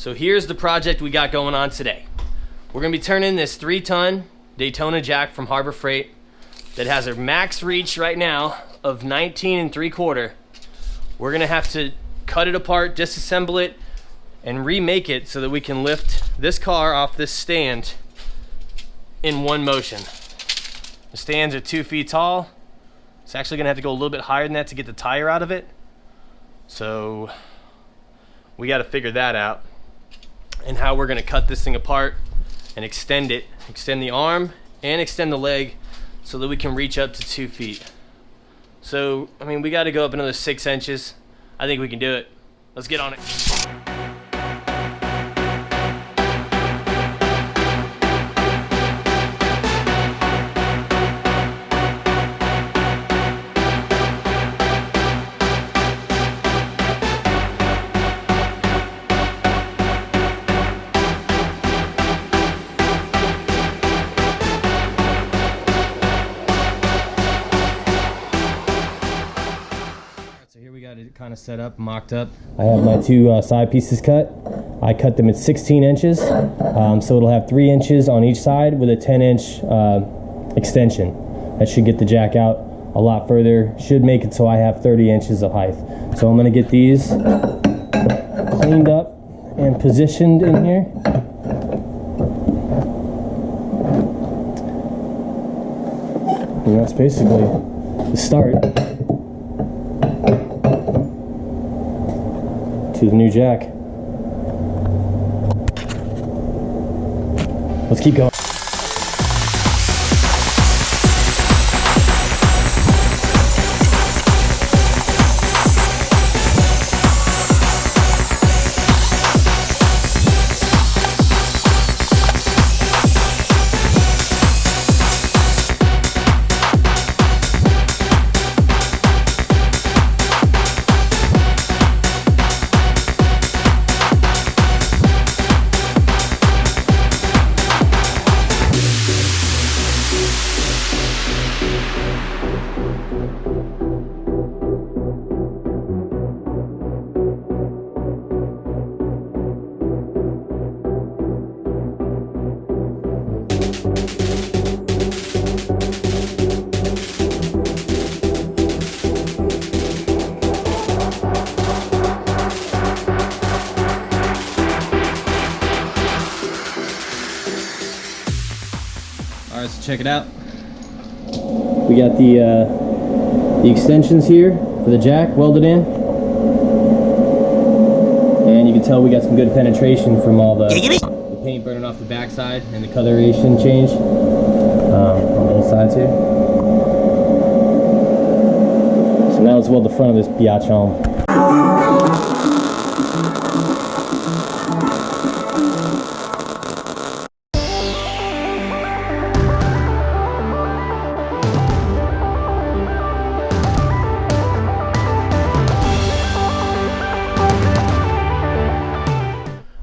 So here's the project we got going on today. We're gonna be turning this 3-ton Daytona jack from Harbor Freight that has a max reach right now of 19 3/4. We're gonna have to cut it apart, disassemble it, and remake it so that we can lift this car off this stand in one motion. The stands are 2 feet tall. It's actually gonna have to go a little bit higher than that to get the tire out of it. So we gotta figure that out and how we're gonna cut this thing apart and extend it, extend the arm and extend the leg so that we can reach up to 2 feet. So, I mean, we gotta go up another 6 inches. I think we can do it. Let's get on it. Kind of set up, mocked up. I have my 2 side pieces cut. I cut them at 16 inches, so it'll have 3 inches on each side with a 10-inch extension. That should get the jack out a lot further. Should make it so I have 30 inches of height. So I'm going to get these cleaned up and positioned in here. And that's basically the start to the new jack. Let's keep going. Alright, so check it out. We got the extensions here for the jack welded in. And you can tell we got some good penetration from all the paint burning off the backside and the coloration change on both sides here. So now let's weld the front of this biatch home.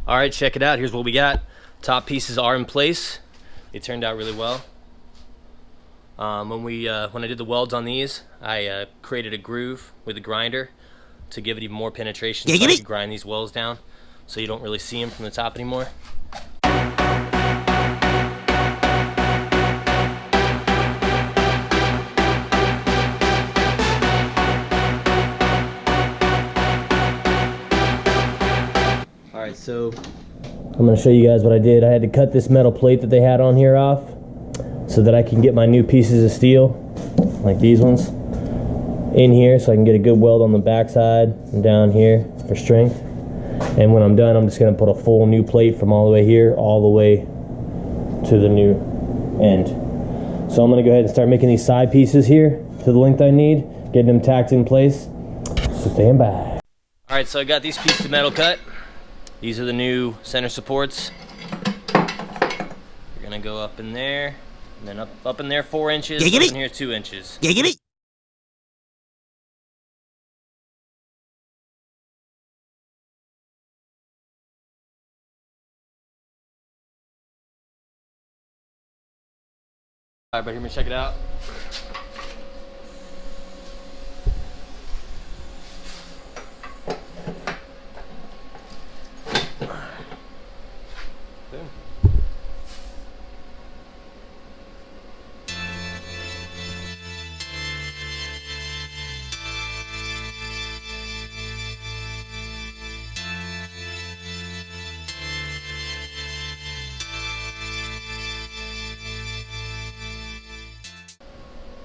All right, check it out. Here's what we got. Top pieces are in place. They turned out really well. When I did the welds on these, I created a groove with a grinder to give it even more penetration. So I can grind these welds down so you don't really see them from the top anymore. Alright, so I'm going to show you guys what I did. I had to cut this metal plate that they had on here off so that I can get my new pieces of steel, like these ones, in here so I can get a good weld on the backside and down here for strength. And when I'm done, I'm just going to put a full new plate from all the way here all the way to the new end. So I'm going to go ahead and start making these side pieces here to the length I need, getting them tacked in place. So stand by. Alright, so I got these pieces of metal cut. These are the new center supports. You're gonna go up in there, and then up in there 4 inches, up in here 2 inches. Alright, but here, check it out.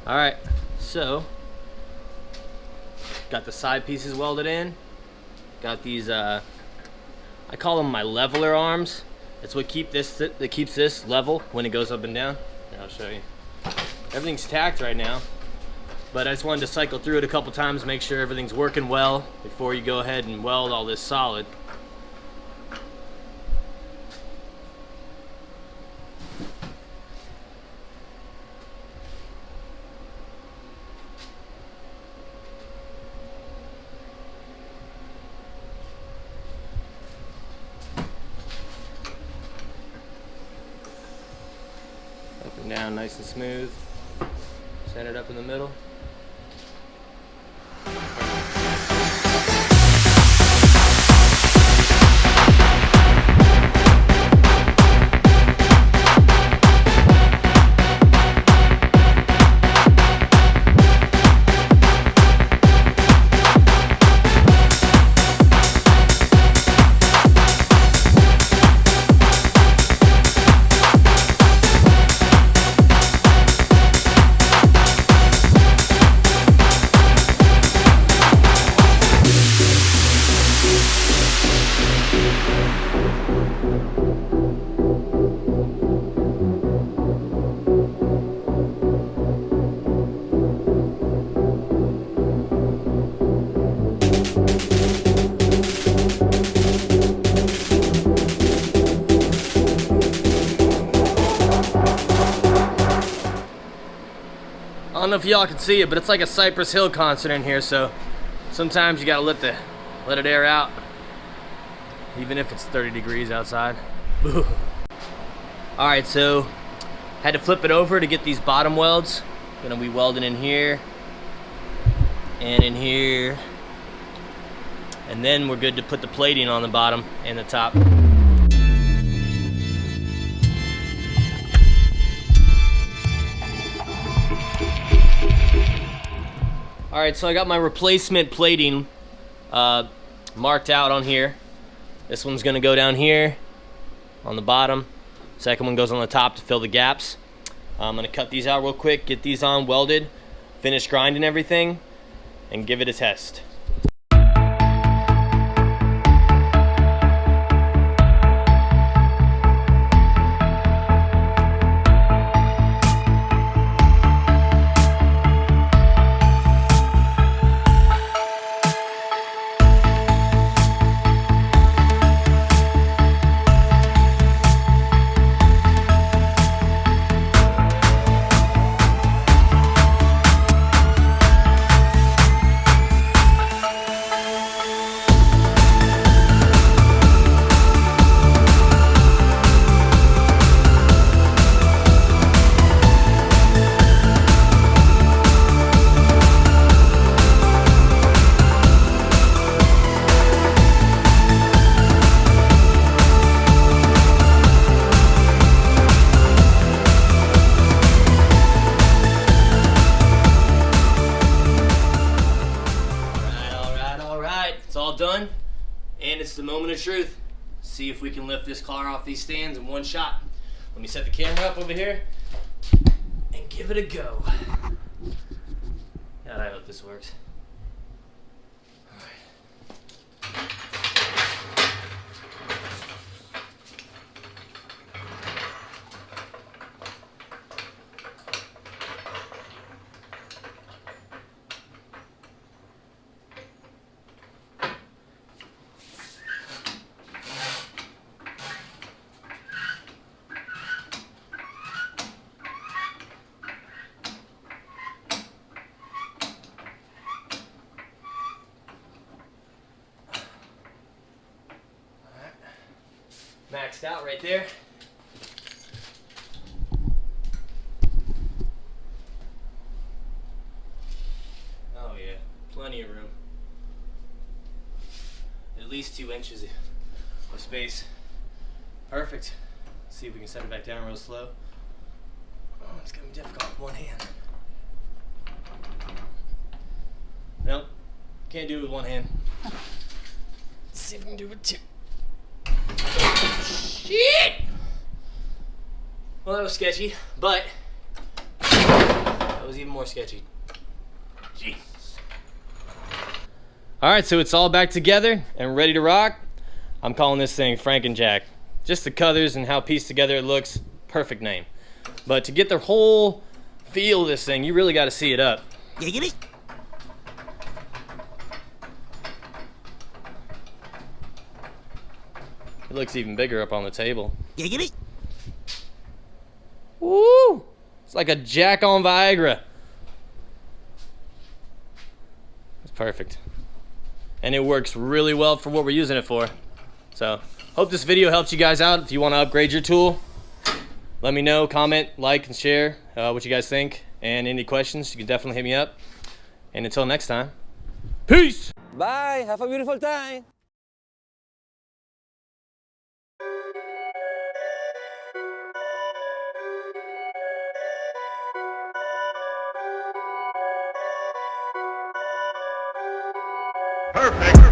All right, so got the side pieces welded in. Got these, I call them my leveler arms. That's what that keeps this level when it goes up and down. Here, I'll show you. Everything's tacked right now, but I just wanted to cycle through it a couple times, make sure everything's working well before you go ahead and weld all this solid. Up and down, nice and smooth. Centered up in the middle. I don't know if y'all can see it, but it's like a Cypress Hill concert in here, so sometimes you gotta let it air out, even if it's 30 degrees outside. Alright, so had to flip it over to get these bottom welds. Gonna be welding in here and in here, and then we're good to put the plating on the bottom and the top. Alright, so I got my replacement plating marked out on here. This one's gonna go down here on the bottom. Second one goes on the top to fill the gaps. I'm gonna cut these out real quick, get these on welded, finish grinding everything, and give it a test. Done, and it's the moment of truth. See if we can lift this car off these stands in one shot. Let me set the camera up over here and give it a go. God, I hope this works. All right. Maxed out right there. Oh yeah, plenty of room. At least 2 inches of space. Perfect. Let's see if we can set it back down real slow. Oh, it's gonna be difficult with one hand. Nope, can't do it with one hand. Let's see if we can do it with 2. Shit! Well, that was sketchy, but that was one's even more sketchy. Jeez. All right, so it's all back together and ready to rock. I'm calling this thing FRANKEN-JACK. Just the colors and how pieced together it looks, perfect name. But to get the whole feel of this thing, you really got to see it up. Giggity. It looks even bigger up on the table. Giggity. Woo! It's like a jack on Viagra. It's perfect. And it works really well for what we're using it for. So, hope this video helps you guys out. If you want to upgrade your tool, let me know, comment, like, and share what you guys think. And any questions, you can definitely hit me up. And until next time, peace! Bye, have a beautiful time. Perfect.